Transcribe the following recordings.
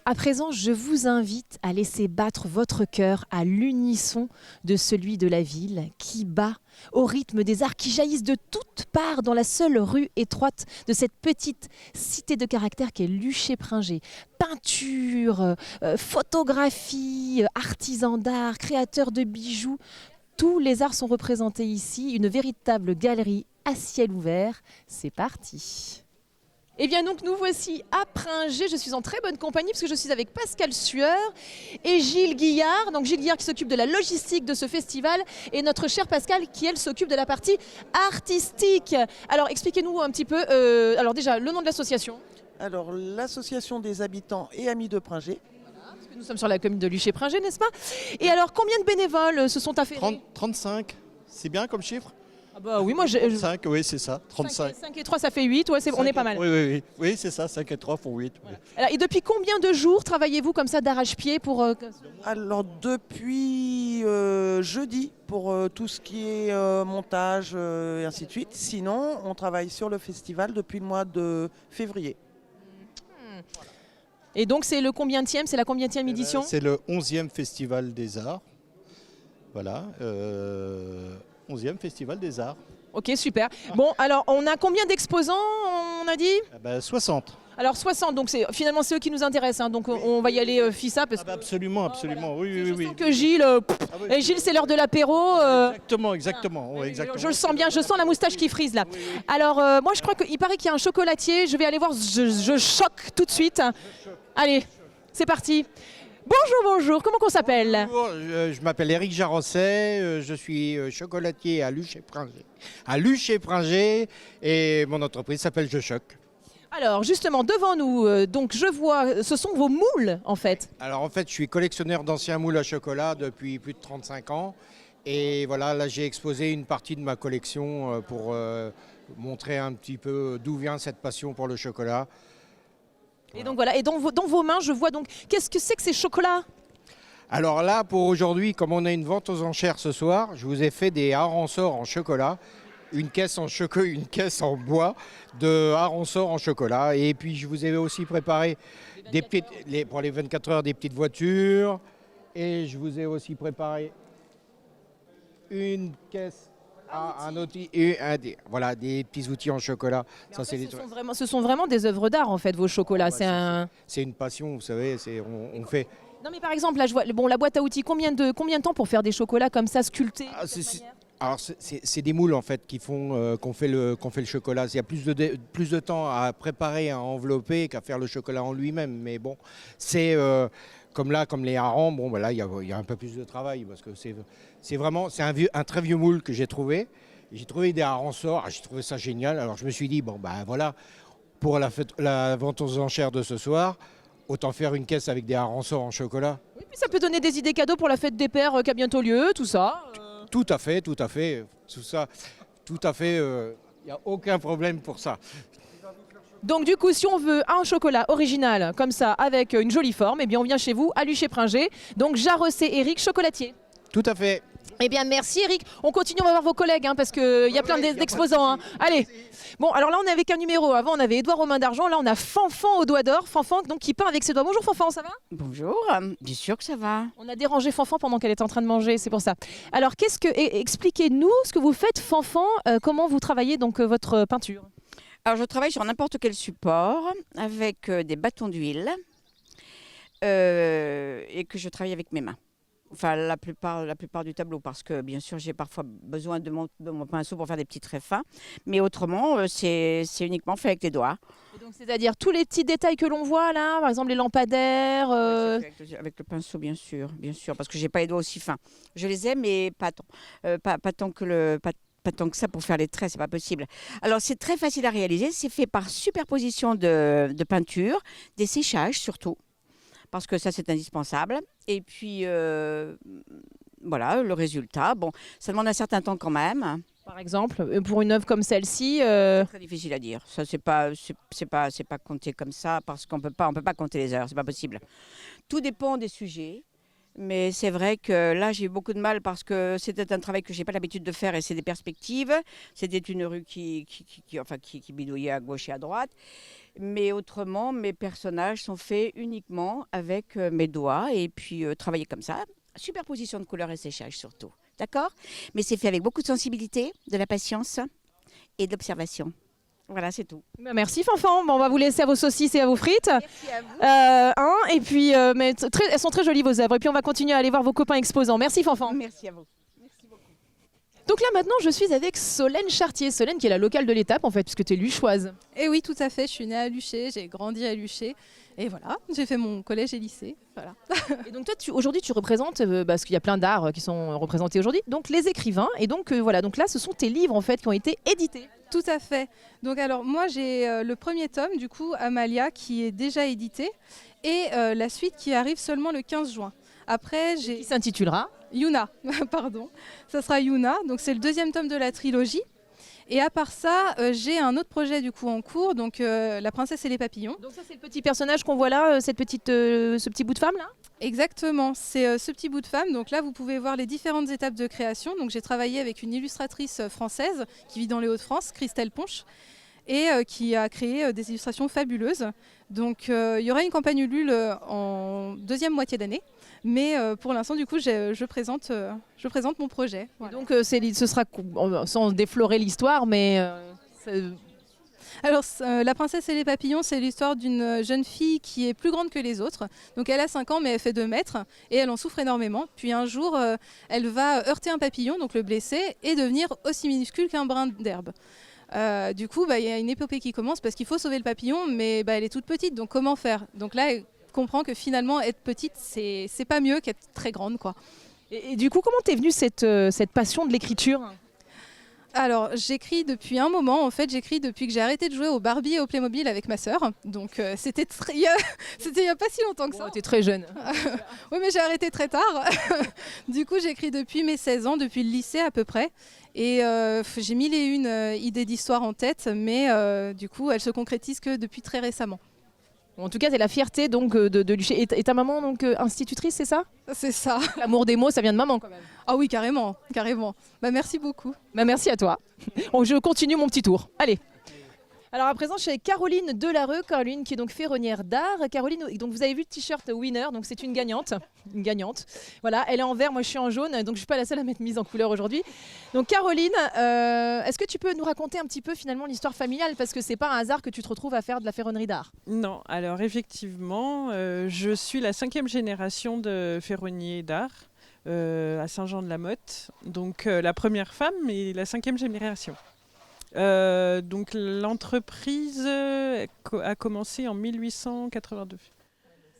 À présent, je vous invite à laisser battre votre cœur à l'unisson de celui de la ville qui bat au rythme des arts qui jaillissent de toutes parts dans la seule rue étroite de cette petite cité de caractère qu'est Luché-Pringé. Peinture, photographie, artisans d'art, créateurs de bijoux, tous les arts sont représentés ici, une véritable galerie à ciel ouvert. C'est parti! Et bien donc nous voici à Pringé, je suis en très bonne compagnie parce que je suis avec Pascal Sueur et Gilles Guillard. Donc Gilles Guillard qui s'occupe de la logistique de ce festival et notre chère Pascal qui elle s'occupe de la partie artistique. Alors expliquez-nous un petit peu, alors déjà le nom de l'association. Alors l'association des habitants et amis de Pringé. Parce que nous sommes sur la commune de Luché-Pringé, n'est-ce pas? Et alors combien de bénévoles se sont affairés? 35, c'est bien comme chiffre? Ah bah oui, moi j'ai... 35, oui c'est ça, 35. 5 et 3 ça fait 8, ouais, on est pas mal. Oui c'est ça, 5 et 3 font 8. Voilà. Alors, et depuis combien de jours travaillez-vous comme ça d'arrache-pied pour... Alors depuis jeudi pour tout ce qui est montage et ainsi de suite. Sinon on travaille sur le festival depuis le mois de février. Et donc c'est le combienième, c'est la combienième édition? C'est le 11e Festival des Arts. Voilà, 11e Festival des Arts. Ok, super. Bon, alors on a combien d'exposants, on a dit? 60. Alors 60, donc finalement c'est eux qui nous intéressent, hein, donc on va y aller FISA. Parce que... absolument, absolument, voilà. oui. Je sens que Gilles, et Gilles c'est l'heure de l'apéro. Exactement. Ouais, exactement. Je le sens bien, je sens la moustache qui frise là. Alors moi je crois qu'il paraît qu'il y a un chocolatier, je vais aller voir, je choque tout de suite. Allez, c'est parti. Bonjour, comment on s'appelle? Bonjour, je m'appelle Éric Jarosset, je suis chocolatier à Luché-Pringé et mon entreprise s'appelle Je Choc. Alors justement, devant nous, donc je vois, ce sont vos moules en fait. Alors en fait, je suis collectionneur d'anciens moules à chocolat depuis plus de 35 ans et voilà, là j'ai exposé une partie de ma collection pour montrer un petit peu d'où vient cette passion pour le chocolat. Et donc voilà, et dans vos mains, je vois donc, qu'est-ce que c'est que ces chocolats? Alors là, pour aujourd'hui, comme on a une vente aux enchères ce soir, je vous ai fait des harençors en chocolat, une caisse en bois de harençors en chocolat. Et puis je vous ai aussi préparé pour les 24 heures des petites voitures. Et je vous ai aussi préparé une caisse. Voilà, des petits outils en chocolat. Ça, ce sont vraiment des œuvres d'art en fait, vos chocolats. C'est une passion, vous savez. On fait. Non mais par exemple, là je vois la boîte à outils. Combien de temps pour faire des chocolats comme ça sculptés? Alors c'est des moules en fait qu'on fait le chocolat. Il y a plus de temps à préparer, à envelopper qu'à faire le chocolat en lui-même. Mais bon, c'est comme les harengs, bon, ben là, il y a un peu plus de travail parce que c'est un très vieux moule que j'ai trouvé. J'ai trouvé des harençors, j'ai trouvé ça génial. Alors je me suis dit, bon, ben voilà, pour la vente aux enchères de ce soir, autant faire une caisse avec des harençors en chocolat. Oui, puis ça peut donner des idées cadeaux pour la fête des pères qui a bientôt lieu, tout ça. Tout à fait, tout ça, tout à fait, il n'y a aucun problème pour ça. Donc du coup, si on veut un chocolat original comme ça, avec une jolie forme, eh bien on vient chez vous à Luché-Pringé. Donc Jarosset Éric, chocolatier. Tout à fait. Eh bien merci Eric, on continue, on va voir vos collègues hein, parce qu'il y a plein d'exposants. Hein. Allez, bon alors là on est avec un numéro, avant on avait Édouard Romain d'Argent, là on a Fanfan au doigt d'or, Fanfan donc qui peint avec ses doigts. Bonjour Fanfan, ça va? Bonjour, bien sûr que ça va. On a dérangé Fanfan pendant qu'elle était en train de manger, c'est pour ça. Alors expliquez-nous ce que vous faites Fanfan, comment vous travaillez donc votre peinture? Alors je travaille sur n'importe quel support avec des bâtons d'huile et que je travaille avec mes mains. Enfin, la plupart du tableau, parce que bien sûr, j'ai parfois besoin de mon pinceau pour faire des petits traits fins. Mais autrement, c'est uniquement fait avec les doigts. C'est-à-dire tous les petits détails que l'on voit là, par exemple les lampadaires. Avec le pinceau, bien sûr, parce que j'ai pas les doigts aussi fins. Je les ai, mais pas tant. Pas tant que ça pour faire les traits, c'est pas possible. Alors c'est très facile à réaliser, c'est fait par superposition de peinture, des séchages surtout. Parce que ça, c'est indispensable. Et puis, voilà, le résultat. Bon, ça demande un certain temps quand même. Par exemple, pour une œuvre comme celle-ci C'est très difficile à dire. Ça, c'est pas compté comme ça parce qu'on peut pas compter les heures. C'est pas possible. Tout dépend des sujets. Mais c'est vrai que là, j'ai eu beaucoup de mal parce que c'était un travail que je n'ai pas l'habitude de faire et c'est des perspectives. C'était une rue qui bidouillait à gauche et à droite. Mais autrement, mes personnages sont faits uniquement avec mes doigts et puis travailler comme ça. Superposition de couleurs et séchage surtout. D'accord? Mais c'est fait avec beaucoup de sensibilité, de la patience et de l'observation. Voilà, c'est tout. Merci Fanfan. Bon, on va vous laisser à vos saucisses et à vos frites. Merci à vous. Et puis, elles sont très jolies vos œuvres. Et puis on va continuer à aller voir vos copains exposants. Merci Fanfan. Merci à vous. Donc là maintenant, je suis avec Solène Chartier. Solène qui est la locale de l'étape en fait, puisque tu es luchoise. Et oui, tout à fait. Je suis née à Luché, j'ai grandi à Luché. Et voilà, j'ai fait mon collège et lycée. Voilà. Et donc toi, aujourd'hui, tu représentes, parce qu'il y a plein d'arts qui sont représentés aujourd'hui, donc les écrivains. Et donc voilà, donc là, ce sont tes livres en fait qui ont été édités. Tout à fait. Donc alors moi, j'ai le premier tome, du coup, Amalia, qui est déjà édité. Et la suite qui arrive seulement le 15 juin. Après, Qui s'intitulera Yuna, pardon. Ça sera Yuna. Donc c'est le deuxième tome de la trilogie. Et à part ça, j'ai un autre projet du coup en cours, donc La princesse et les papillons. Donc ça c'est le petit personnage qu'on voit là, ce petit bout de femme là. Exactement, c'est ce petit bout de femme. Donc là, vous pouvez voir les différentes étapes de création. Donc j'ai travaillé avec une illustratrice française qui vit dans les Hauts-de-France, Christelle Ponche, et qui a créé des illustrations fabuleuses. Donc il y aura une campagne Ulule en deuxième moitié d'année. Mais pour l'instant, du coup, je présente mon projet. Voilà. Donc ce sera, sans déflorer l'histoire, mais... Alors, La princesse et les papillons, c'est l'histoire d'une jeune fille qui est plus grande que les autres. Donc elle a 5 ans, mais elle fait 2 mètres et elle en souffre énormément. Puis un jour, elle va heurter un papillon, donc le blesser, et devenir aussi minuscule qu'un brin d'herbe. Du coup, il y a une épopée qui commence parce qu'il faut sauver le papillon, mais elle est toute petite, donc comment faire? Donc là, elle comprend que finalement, être petite, c'est pas mieux qu'être très grande, quoi. Et du coup, comment t'es venue cette passion de l'écriture? Alors, j'écris depuis un moment. En fait, j'écris depuis que j'ai arrêté de jouer au Barbie et au Playmobil avec ma sœur. Donc, c'était il y a pas si longtemps que ça. T'es très jeune. Oui, mais j'ai arrêté très tard. Du coup, j'écris depuis mes 16 ans, depuis le lycée à peu près. Et j'ai mille et une idées d'histoire en tête, mais du coup, elles se concrétisent que depuis très récemment. En tout cas, c'est la fierté donc de Luché. Et ta maman donc institutrice, c'est ça? C'est ça. L'amour des mots, ça vient de maman quand même. Ah oui, carrément, carrément. Merci beaucoup. Merci à toi. Je continue mon petit tour. Allez. Alors à présent, je suis avec Caroline Delarue, Caroline qui est donc ferronnière d'art. Caroline, donc vous avez vu le t-shirt winner, donc c'est une gagnante. Une gagnante. Voilà, elle est en vert, moi je suis en jaune, donc je ne suis pas la seule à m'être mise en couleur aujourd'hui. Donc Caroline, est-ce que tu peux nous raconter un petit peu finalement l'histoire familiale? Parce que c'est pas un hasard que tu te retrouves à faire de la ferronnerie d'art. Non, alors effectivement, je suis la 5e génération de ferronniers d'art à Saint-Jean-de-la-Motte. Donc la première femme et la 5e génération. Donc l'entreprise a commencé en 1882.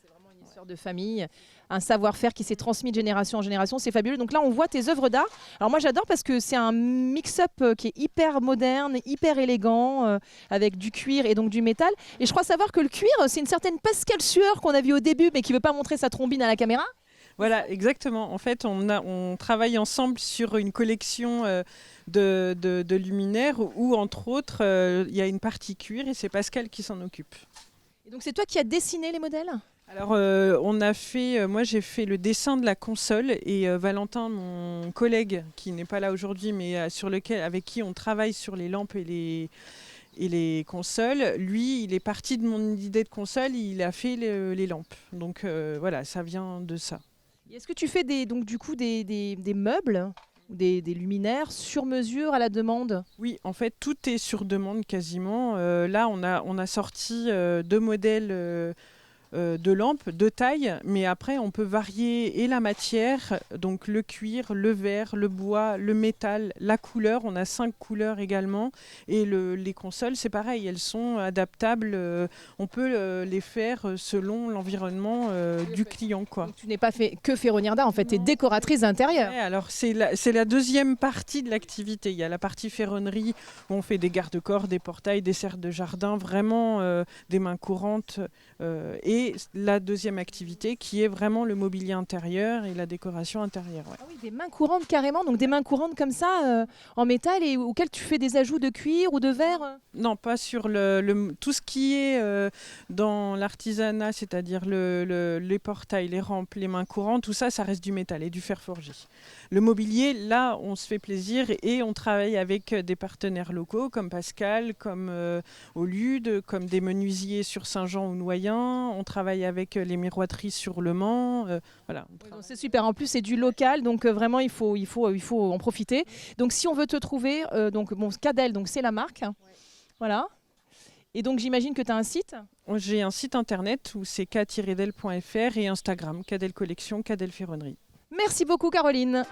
C'est vraiment une histoire de famille, un savoir-faire qui s'est transmis de génération en génération, c'est fabuleux. Donc là on voit tes œuvres d'art. Alors moi j'adore parce que c'est un mix-up qui est hyper moderne, hyper élégant, avec du cuir et donc du métal. Et je crois savoir que le cuir, c'est une certaine Pascal Sueur qu'on a vu au début mais qui ne veut pas montrer sa trombine à la caméra. Voilà, exactement. En fait, on travaille ensemble sur une collection de luminaires où, entre autres, il y a une partie cuir et c'est Pascal qui s'en occupe. Et donc c'est toi qui as dessiné les modèles? Alors, moi j'ai fait le dessin de la console et Valentin, mon collègue, qui n'est pas là aujourd'hui, mais avec qui on travaille sur les lampes et les consoles, lui, il est parti de mon idée de console, il a fait les lampes. Donc voilà, ça vient de ça. Est-ce que tu fais des meubles, des luminaires sur mesure à la demande? Oui, en fait, tout est sur demande quasiment. Là, on a sorti 2 modèles de lampes de taille, mais après, on peut varier et la matière, donc le cuir, le verre, le bois, le métal, la couleur. On a 5 couleurs également. Et les consoles, c'est pareil, elles sont adaptables. On peut les faire selon l'environnement du client, quoi. Donc, tu n'es pas que ferronnière d'art, en fait, tu es décoratrice d'intérieur. Ouais, alors c'est la deuxième partie de l'activité. Il y a la partie ferronnerie où on fait des garde-corps, des portails, des serres de jardin, vraiment des mains courantes. Et et la deuxième activité qui est vraiment le mobilier intérieur et la décoration intérieure. Ouais. Ah oui, des mains courantes carrément, donc des mains courantes comme ça en métal et auxquelles tu fais des ajouts de cuir ou de verre. Non, pas sur tout ce qui est dans l'artisanat, c'est-à-dire les portails, les rampes, les mains courantes, tout ça, ça reste du métal et du fer forgé. Le mobilier, là, on se fait plaisir et on travaille avec des partenaires locaux comme Pascal, comme Olude, comme des menuisiers sur Saint-Jean ou Noyen. On travaille avec les miroiteries sur Le Mans. Voilà. Ouais, donc c'est super. En plus, c'est du local, donc vraiment, il faut en profiter. Donc, si on veut te trouver, donc bon, Cadel, donc c'est la marque. Voilà. Et donc, j'imagine que tu as un site. J'ai un site internet où c'est k-del.fr et Instagram, Cadel Collection, Cadel Ferronnerie. Merci beaucoup, Caroline.